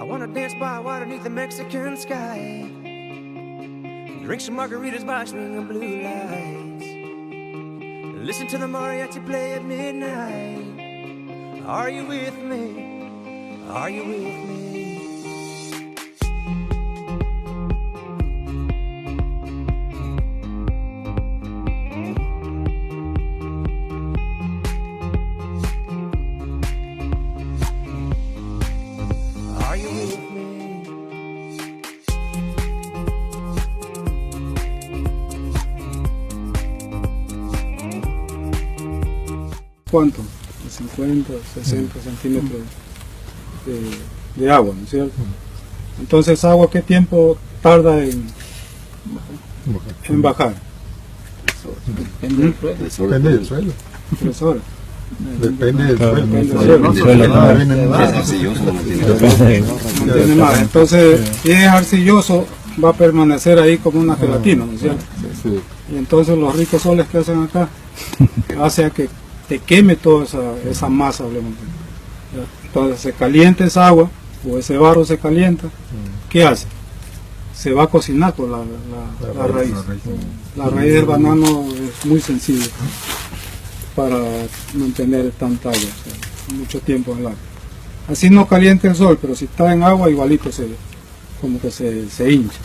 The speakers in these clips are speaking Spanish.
wanna dance by water beneath the Mexican sky, drink some margaritas by swinging blue lights, listen to the mariachi play at midnight. Are you with me? Are you with me? ¿Cuánto? 50, 60 centímetros de agua, ¿no es cierto? Entonces, ¿agua qué tiempo tarda en bajar? Depende del suelo. 3 horas. Depende del suelo. Mantiene más. Entonces, si es arcilloso, va a permanecer ahí como una gelatina, ¿no es cierto? Y entonces los ricos soles que hacen acá, hace a que te queme toda esa masa. Entonces se calienta esa agua, o ese barro se calienta, ¿qué hace? Se va a cocinar por la raíz. La raíz del banano es muy sensible para mantener tanta agua, mucho tiempo en el agua. Así no calienta el sol, pero si está en agua igualito como que se hincha,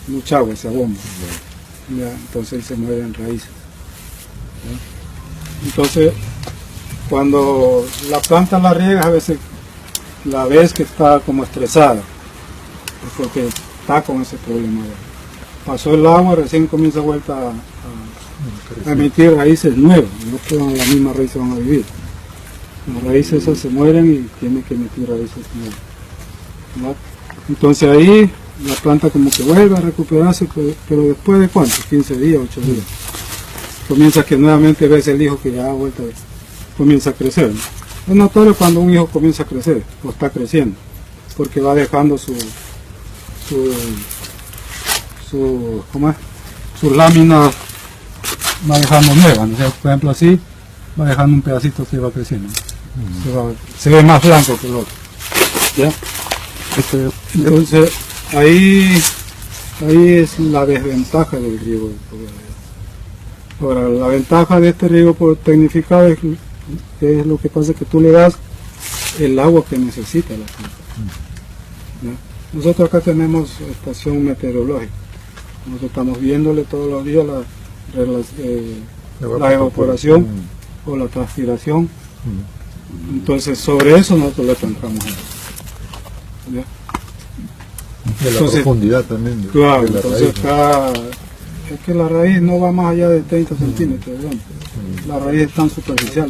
mucha agua, se abomba. Entonces ahí se mueven raíces. Entonces, cuando la planta la riegas, a veces la ves que está como estresada, porque está con ese problema. Pasó el agua, recién comienza vuelta a emitir raíces nuevas, no todas las mismas raíces van a vivir. Las raíces esas se mueren y tienen que emitir raíces nuevas, ¿verdad? Entonces ahí la planta como que vuelve a recuperarse, pero después de ¿cuánto? 15 días, 8 días. Comienza que nuevamente ves el hijo que ya ha vuelto, comienza a crecer, ¿no? Es notorio cuando un hijo comienza a crecer, o está creciendo, porque va dejando sus láminas, va dejando nuevas, ¿no? O sea, por ejemplo así, va dejando un pedacito que va creciendo, se ve más blanco que el otro, ¿ya? Entonces, ahí es la desventaja del riego. Ahora, la ventaja de este riego por tecnificado es lo que pasa, que tú le das el agua que necesita la planta. Nosotros acá tenemos estación meteorológica. Nosotros estamos viéndole todos los días la evaporación o la transpiración. Entonces, sobre eso nosotros le trancamos. De la profundidad también. Claro, entonces acá es que la raíz no va más allá de 30 centímetros, la raíz es tan superficial.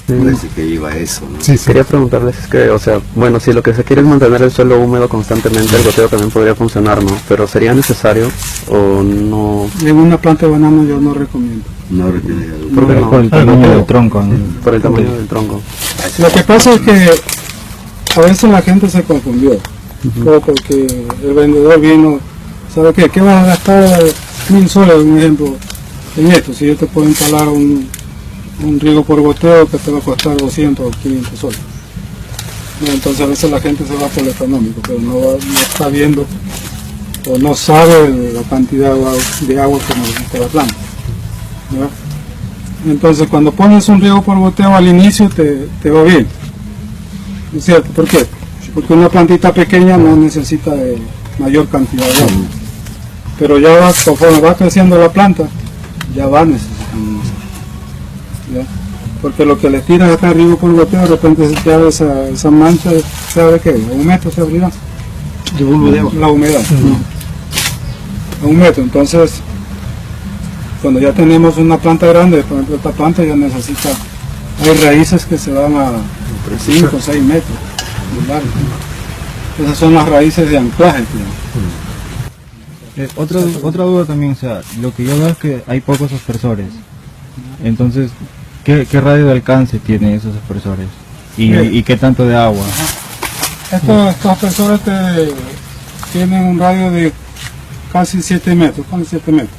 Parece que lleva eso, ¿no? Sí. Quería preguntarles que, o sea, bueno, si lo que se quiere es mantener el suelo húmedo constantemente, el goteo también podría funcionar, ¿no? Pero ¿sería necesario o no? En una planta de banano yo no recomiendo. No recomiendo. Por el tamaño del tronco, ¿no? Por el tamaño del tronco. Lo que pasa es que a veces la gente se confundió, porque el vendedor vino, ¿sabe qué? ¿Qué vas a gastar 1000 soles, un ejemplo, en esto? Si yo te puedo instalar un riego por goteo que te va a costar 200 o 500 soles. Entonces a veces la gente se va por lo económico, pero no está viendo o no sabe la cantidad de agua que necesita la planta, ¿verdad? Entonces cuando pones un riego por goteo al inicio te va bien, ¿no es cierto? ¿Por qué? Porque una plantita pequeña no necesita de mayor cantidad de agua, pero ya conforme va creciendo la planta ya va necesitando, ¿ya? Porque lo que le tiras acá arriba por goteo, de repente se te abre esa mancha, ¿se abre qué? ¿A 1 metro se abrirá? La humedad. A 1 metro. Entonces, cuando ya tenemos una planta grande, por ejemplo esta planta ya necesita, hay raíces que se van a 5 o 6 metros de largo. Esas son las raíces de anclaje. Otra duda también, o sea, lo que yo veo es que hay pocos aspersores. Entonces, ¿qué radio de alcance tienen esos aspersores? ¿Y qué tanto de agua? Estos aspersores tienen un radio de casi 7 metros, ¿cuántos 7 metros?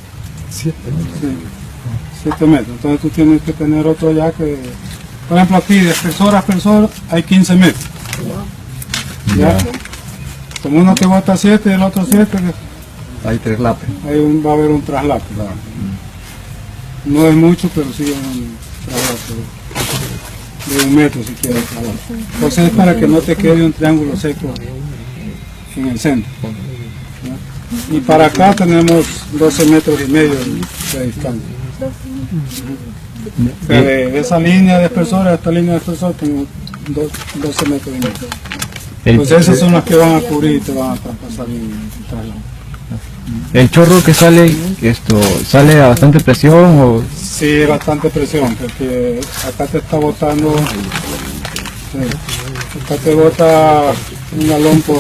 7 metros. Entonces tú tienes que tener otro ya que, por ejemplo aquí de espesor a espesor hay 15 metros. ¿Ya? Como uno que bota 7 y el otro 7, Hay 3 lapes. ahí va a haber un traslape. No es mucho, pero sí es un traslape de 1 metro si quieres traslape. Entonces es para que no te quede un triángulo seco en el centro. ¿Ya? Y para acá tenemos 12 metros y medio de distancia. De esa línea de espesor a esta línea de espesor tenemos 12 metros y medio. Entonces esas son las que van a cubrir y te van a traspasar el traslado. El chorro que sale, ¿sale a bastante presión o...? Sí, bastante presión, porque acá te está botando, acá te bota un galón por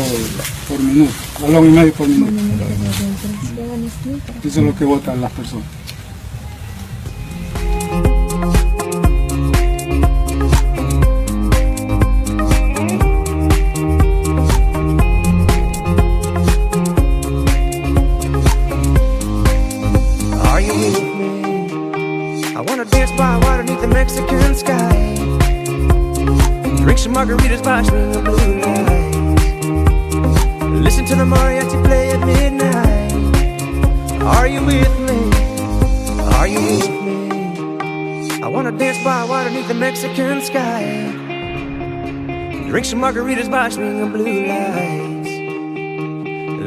minuto, galón y medio por minuto. Eso es lo que botan las personas. Are you with me? I wanna dance by water beneath the Mexican sky. Drink some margaritas by swinging blue lights. Listen to the mariachi play at midnight. Are you with me? Are you with me? I wanna dance by water beneath the Mexican sky. Drink some margaritas by swinging blue lights.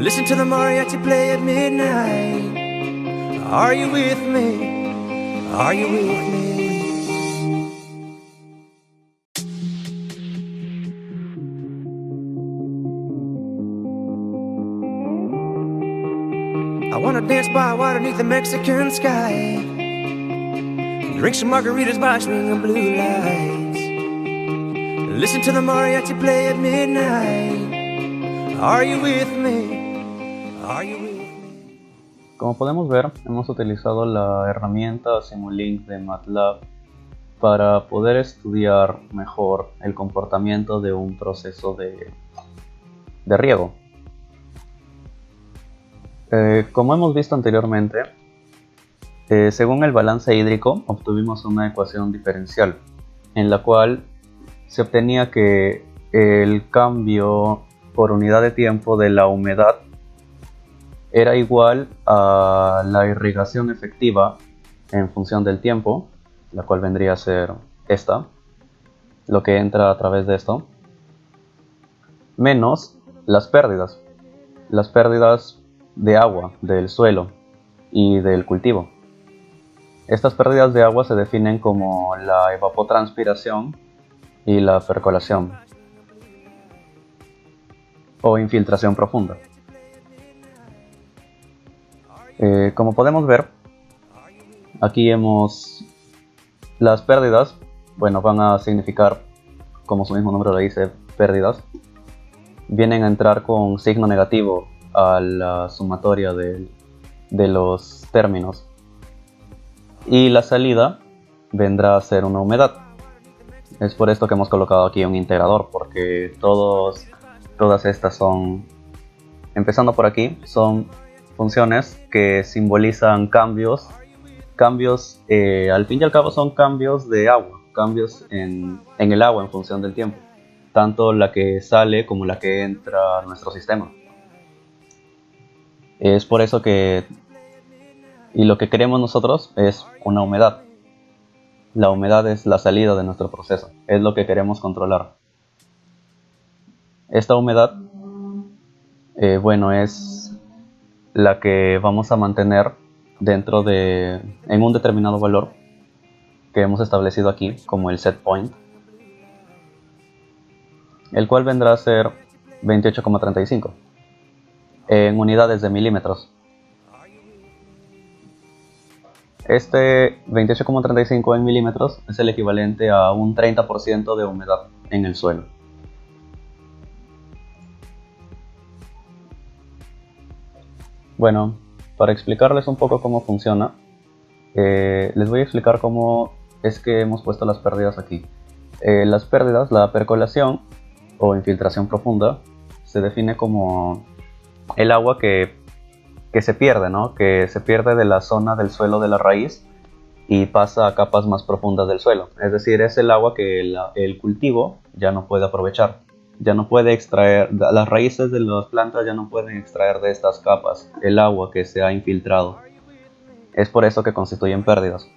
Listen to the mariachi play at midnight. Are you with me? Are you with me? I wanna dance by water beneath the Mexican sky. Drink some margaritas by swinging blue lights. Listen to the mariachi play at midnight. Are you with me? Are you with me? Como podemos ver, hemos utilizado la herramienta Simulink de MATLAB para poder estudiar mejor el comportamiento de un proceso de riego. Como hemos visto anteriormente, según el balance hídrico obtuvimos una ecuación diferencial en la cual se obtenía que el cambio por unidad de tiempo de la humedad era igual a la irrigación efectiva en función del tiempo, la cual vendría a ser esta, lo que entra a través de esto, menos las pérdidas de agua del suelo y del cultivo. Estas pérdidas de agua se definen como la evapotranspiración y la percolación o infiltración profunda. Como podemos ver, aquí las pérdidas, bueno, van a significar, como su mismo nombre lo dice, pérdidas. Vienen a entrar con signo negativo a la sumatoria de los términos. Y la salida vendrá a ser una humedad. Es por esto que hemos colocado aquí un integrador, porque todas estas son, empezando por aquí, son funciones que simbolizan cambios, al fin y al cabo son cambios de agua, cambios en el agua en función del tiempo, tanto la que sale como la que entra a nuestro sistema. Es por eso y lo que queremos nosotros es una humedad. La humedad es la salida de nuestro proceso, es lo que queremos controlar. Esta humedad, bueno, es la que vamos a mantener en un determinado valor que hemos establecido aquí como el set point, el cual vendrá a ser 28,35 en unidades de milímetros. Este 28,35 en milímetros es el equivalente a un 30% de humedad en el suelo. Bueno, para explicarles un poco cómo funciona, les voy a explicar cómo es que hemos puesto las pérdidas aquí. Las pérdidas, la percolación o infiltración profunda, se define como el agua que se pierde, ¿no? Que se pierde de la zona del suelo de la raíz y pasa a capas más profundas del suelo. Es decir, es el agua que el cultivo ya no puede aprovechar. ya no puede extraer, las raíces de las plantas ya no pueden extraer de estas capas el agua que se ha infiltrado. Es por eso que constituyen pérdidas.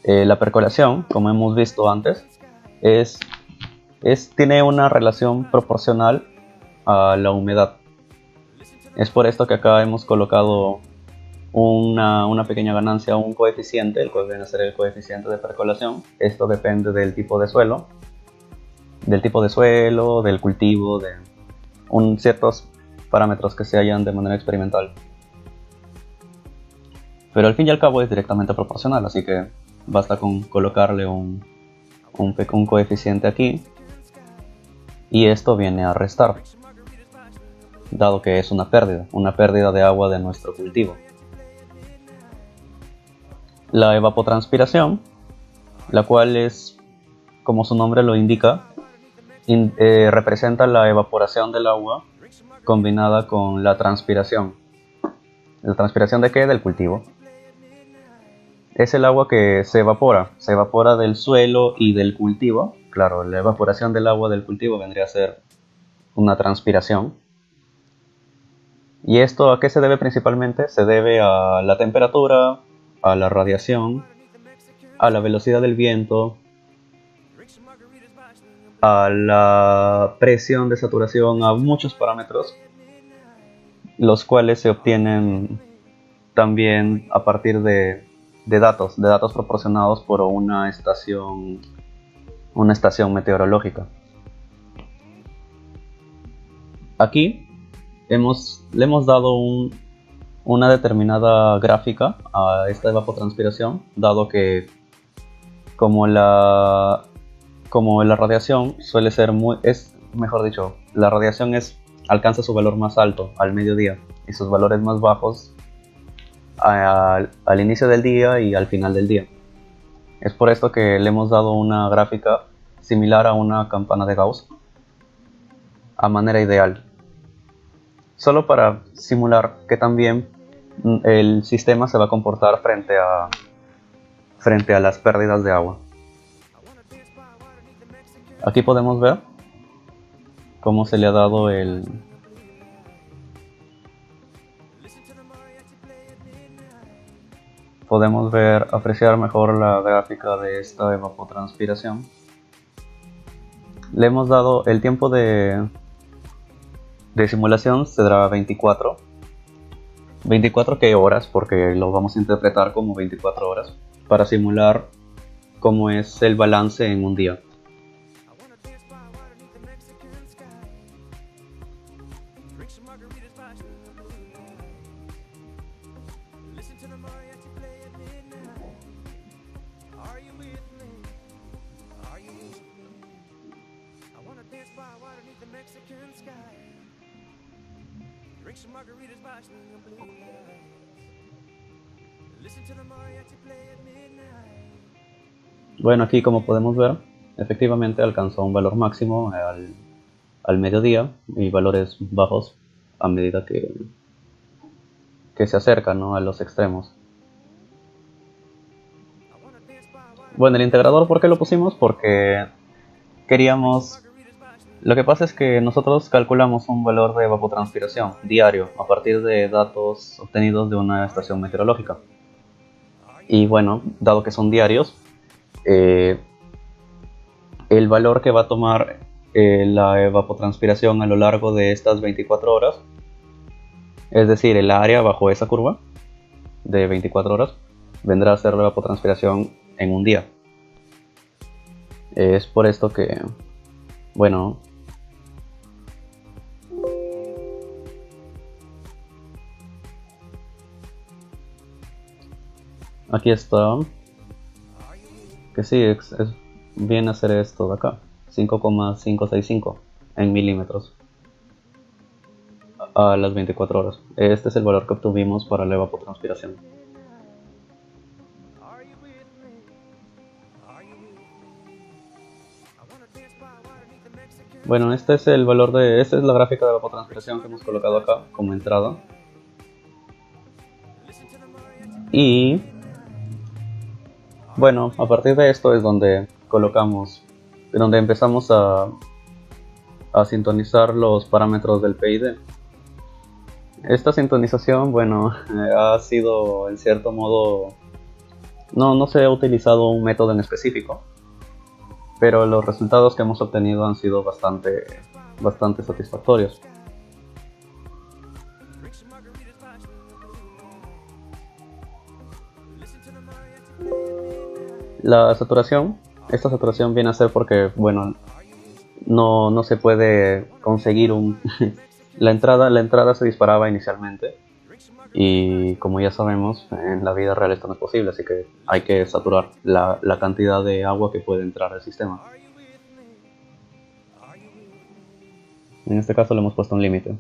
La percolación, como hemos visto antes, tiene una relación proporcional a la humedad. Es por esto que acá hemos colocado una pequeña ganancia, un coeficiente, el cual viene a ser el coeficiente de percolación. Esto depende del tipo de suelo, del cultivo, de ciertos parámetros que se hallan de manera experimental. Pero al fin y al cabo es directamente proporcional, así que basta con colocarle un coeficiente aquí, y esto viene a restar, dado que es una pérdida de agua de nuestro cultivo. La evapotranspiración, la cual es, como su nombre lo indica, representa la evaporación del agua combinada con la transpiración. ¿La transpiración de qué? Del cultivo. Es el agua que se evapora del suelo y del cultivo. Claro, la evaporación del agua del cultivo vendría a ser una transpiración. ¿Y esto a qué se debe principalmente? Se debe a la temperatura, a la radiación, a la velocidad del viento, a la presión de saturación, a muchos parámetros, los cuales se obtienen también a partir de datos proporcionados por una estación meteorológica. Aquí le hemos dado una determinada gráfica a esta evapotranspiración, dado que como la radiación suele ser la radiación alcanza su valor más alto al mediodía y sus valores más bajos al inicio del día y al final del día. Es por esto que le hemos dado una gráfica similar a una campana de Gauss a manera ideal, solo para simular que también el sistema se va a comportar frente a las pérdidas de agua. Aquí podemos ver cómo se le ha dado podemos apreciar mejor la gráfica de esta evapotranspiración. Le hemos dado el tiempo de simulación, se dará 24 horas, porque lo vamos a interpretar como 24 horas, para simular cómo es el balance en un día. Bueno, aquí como podemos ver, efectivamente alcanzó un valor máximo al mediodía y valores bajos a medida que se acerca, ¿no?, a los extremos. Bueno, el integrador, ¿por qué lo pusimos? Porque queríamos... Lo que pasa es que nosotros calculamos un valor de evapotranspiración diario a partir de datos obtenidos de una estación meteorológica. Y bueno, dado que son diarios, el valor que va a tomar la evapotranspiración a lo largo de estas 24 horas, es decir, el área bajo esa curva de 24 horas, vendrá a ser la evapotranspiración en un día. Es por esto que, bueno, aquí está, que sí, viene a ser esto de acá, 5,565 en milímetros a las 24 horas. Este es el valor que obtuvimos para la evapotranspiración. Bueno, esta es la gráfica de evapotranspiración que hemos colocado acá como entrada. Y bueno, a partir de esto es donde empezamos a a sintonizar los parámetros del PID. Esta sintonización, bueno, ha sido en cierto modo, no se ha utilizado un método en específico, pero los resultados que hemos obtenido han sido bastante satisfactorios. Esta saturación viene a ser porque, bueno, no se puede conseguir la entrada se disparaba inicialmente y como ya sabemos en la vida real esto no es posible, así que hay que saturar la cantidad de agua que puede entrar al sistema. En este caso le hemos puesto un límite.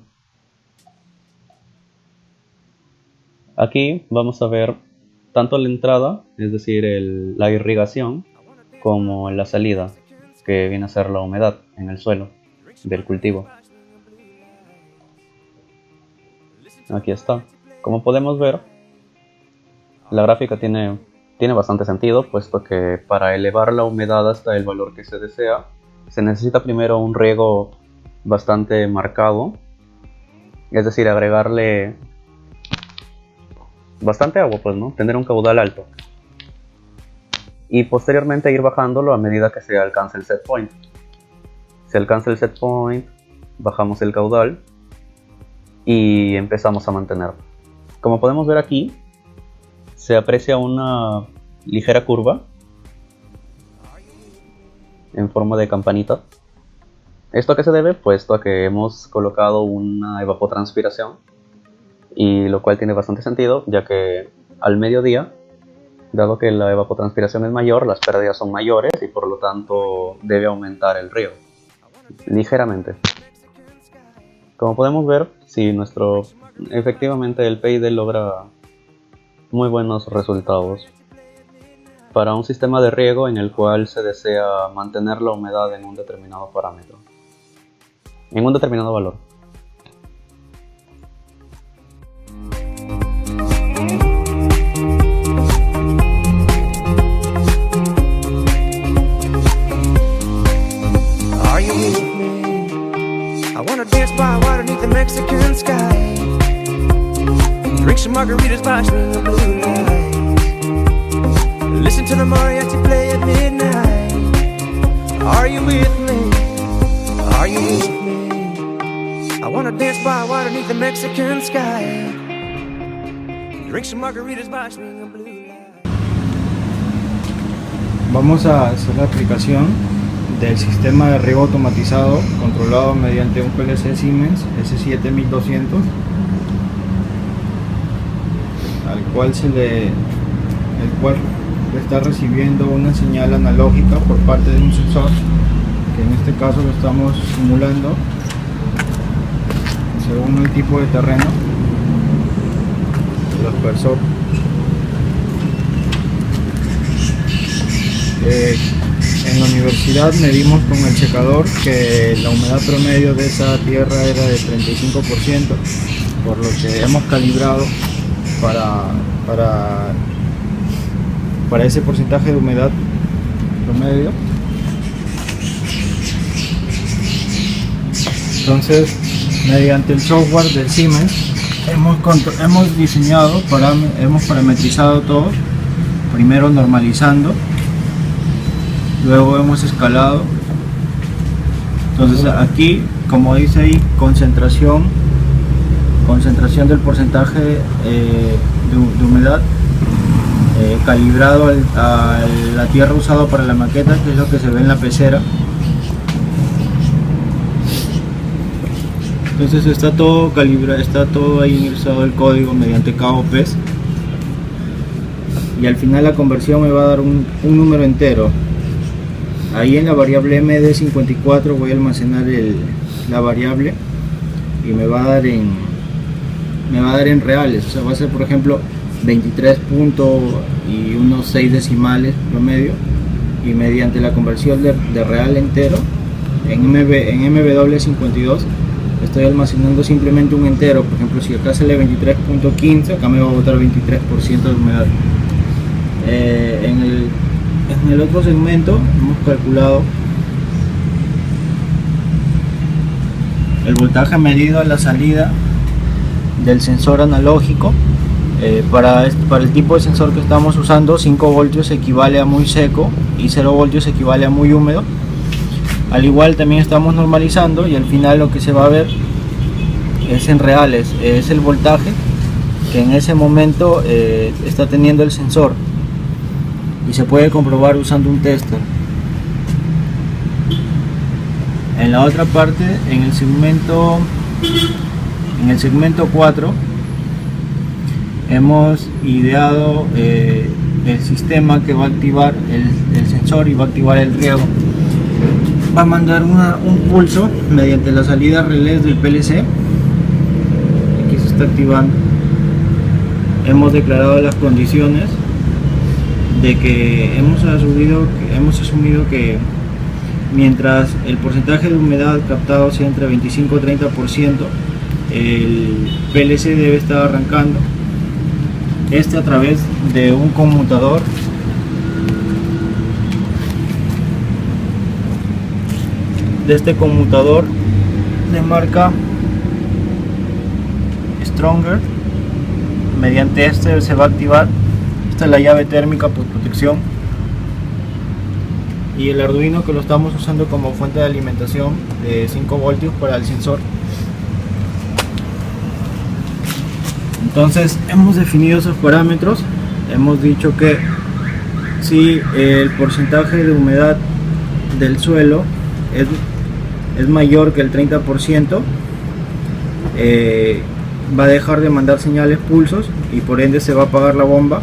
Aquí vamos a ver tanto la entrada, es decir la irrigación, como la salida, que viene a ser la humedad en el suelo del cultivo. Aquí está. Como podemos ver, la gráfica tiene bastante sentido, puesto que para elevar la humedad hasta el valor que se desea, se necesita primero un riego bastante marcado, es decir, agregarle bastante agua, pues, ¿no? Tener un caudal alto. Y posteriormente ir bajándolo a medida que se alcance el set point. Se alcanza el set point, bajamos el caudal y empezamos a mantener. Como podemos ver aquí, se aprecia una ligera curva en forma de campanita. ¿Esto a qué se debe? Puesto a que hemos colocado una evapotranspiración, y lo cual tiene bastante sentido, ya que al mediodía, dado que la evapotranspiración es mayor, las pérdidas son mayores y por lo tanto debe aumentar el riego ligeramente. Como podemos ver, si efectivamente el PID logra muy buenos resultados para un sistema de riego en el cual se desea mantener la humedad en un determinado parámetro, en un determinado valor. Are you with me? I wanna dance by water beneath the Mexican sky. Drink some margaritas by swinging blue lights. Listen to the mariachi play at midnight. Are you with me? Are you with me? I wanna dance by water beneath the Mexican sky. Drink some margaritas by swinging blue lights. Vamos a hacer la aplicación del sistema de riego automatizado controlado mediante un PLC Siemens S7200, al cual el cual está recibiendo una señal analógica por parte de un sensor, que en este caso lo estamos simulando según el tipo de terreno, el aspersor. En la universidad medimos con el checador que la humedad promedio de esa tierra era de 35%, por lo que hemos calibrado para ese porcentaje de humedad promedio. Entonces, mediante el software del Siemens hemos diseñado, hemos parametrizado todo, primero normalizando, luego hemos escalado. Entonces aquí, como dice ahí, concentración del porcentaje de humedad calibrado a la tierra usada para la maqueta, que es lo que se ve en la pecera. Entonces está todo calibrado, está todo ahí ingresado el código mediante KOPs, y al final la conversión me va a dar un número entero. Ahí en la variable MD54 voy a almacenar la variable y me va a dar en reales, o sea, va a ser, por ejemplo, 23 puntos y unos 6 decimales promedio, y mediante la conversión de real entero en MW52 estoy almacenando simplemente un entero. Por ejemplo, si acá sale 23.15, acá me va a botar 23% de humedad. En el otro segmento hemos calculado el voltaje medido a la salida del sensor analógico. Para el tipo de sensor que estamos usando, 5 voltios equivale a muy seco y 0 voltios equivale a muy húmedo. Al igual también estamos normalizando y al final lo que se va a ver es en reales, es el voltaje que en ese momento está teniendo el sensor, y se puede comprobar usando un tester. En la otra parte, en el segmento 4, hemos ideado el sistema que va a activar el sensor y va a activar el riego. Va a mandar un pulso mediante la salida relés del PLC. Aquí se está activando. Hemos declarado las condiciones de que hemos asumido que mientras el porcentaje de humedad captado sea entre 25 y 30%, el PLC debe estar arrancando a través de un conmutador de marca Stronger. Mediante este se va a activar. Esta es la llave térmica por protección, y el Arduino que lo estamos usando como fuente de alimentación de 5 voltios para el sensor. Entonces hemos definido esos parámetros. Hemos dicho que si el porcentaje de humedad del suelo es mayor que el 30%, va a dejar de mandar señales pulsos y por ende se va a apagar la bomba.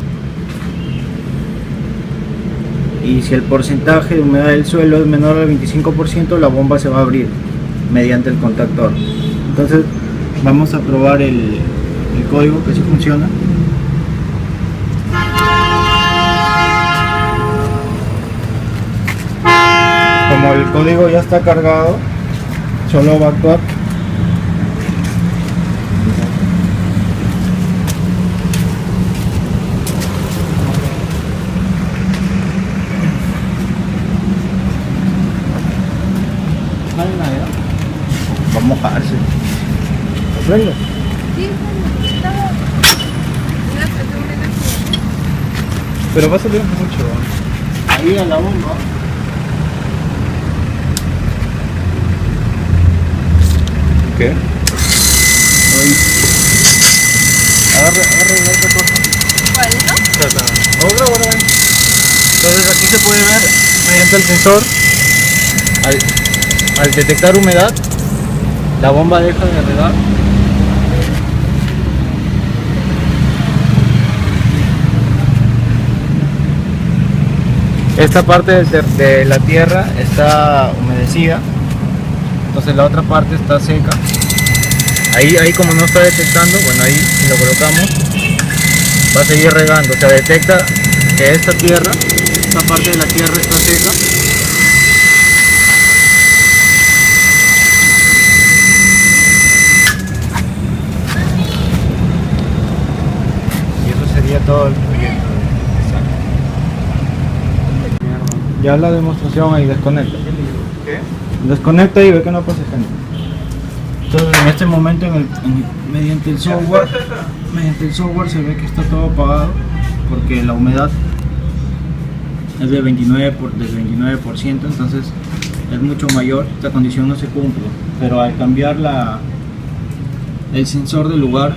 Y si el porcentaje de humedad del suelo es menor al 25%, la bomba se va a abrir mediante el contactor. Entonces vamos a probar el código, que sí funciona. Como el código ya está cargado, solo va a actuar. No hay nada. Va a mojarse. ¿Lo prendo? Pero va a salir mucho. Ahí a la bomba. ¿Qué? Ahí. Agarra la otra cosa. ¿Cuál, no? Otra, bueno, ahí. Entonces aquí se puede ver mediante el sensor, al detectar humedad, la bomba deja de regar. Esta parte de la tierra está humedecida, entonces la otra parte está seca. Ahí como no está detectando, bueno, ahí si lo colocamos va a seguir regando. O sea, detecta que esta parte de la tierra está seca. Y eso sería todo el proyecto. Ya la demostración ahí, desconecta. ¿Qué? Desconecta y ve que no pasa gente. Entonces en este momento mediante el software se ve que está todo apagado porque la humedad es del 29%, entonces es mucho mayor, esta condición no se cumple. Pero al cambiar el sensor de lugar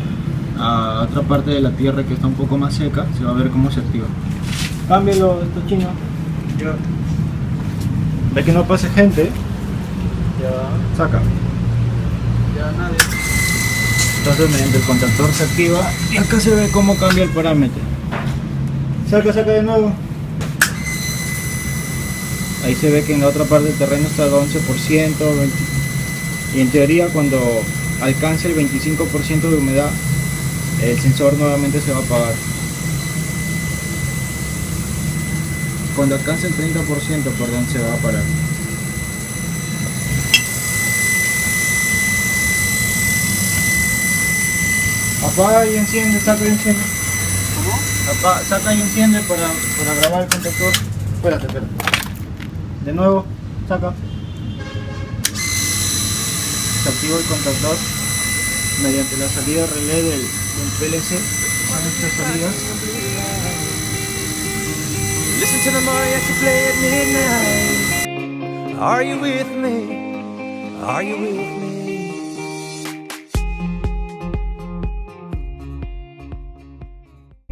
a otra parte de la tierra que está un poco más seca, se va a ver cómo se activa. Cámbialo, esto chino. Ya. Ve que no pase gente. Ya. Saca. Ya nadie. Entonces mediante el contactor se activa y acá se ve cómo cambia el parámetro. Saca de nuevo. Ahí se ve que en la otra parte del terreno está al 11%, 20%. Y en teoría cuando alcance el 25% de humedad, el sensor nuevamente se va a apagar. Cuando alcance el 30%, perdón, se va a parar. Apaga y enciende, saca y enciende. ¿Cómo? Saca y enciende para grabar el contactor. Espérate. De nuevo, saca. desactivo el contactor mediante la salida relé del PLC. Son estas salidas. Listen to the mariachi play at midnight. Are you with me? Are you with me?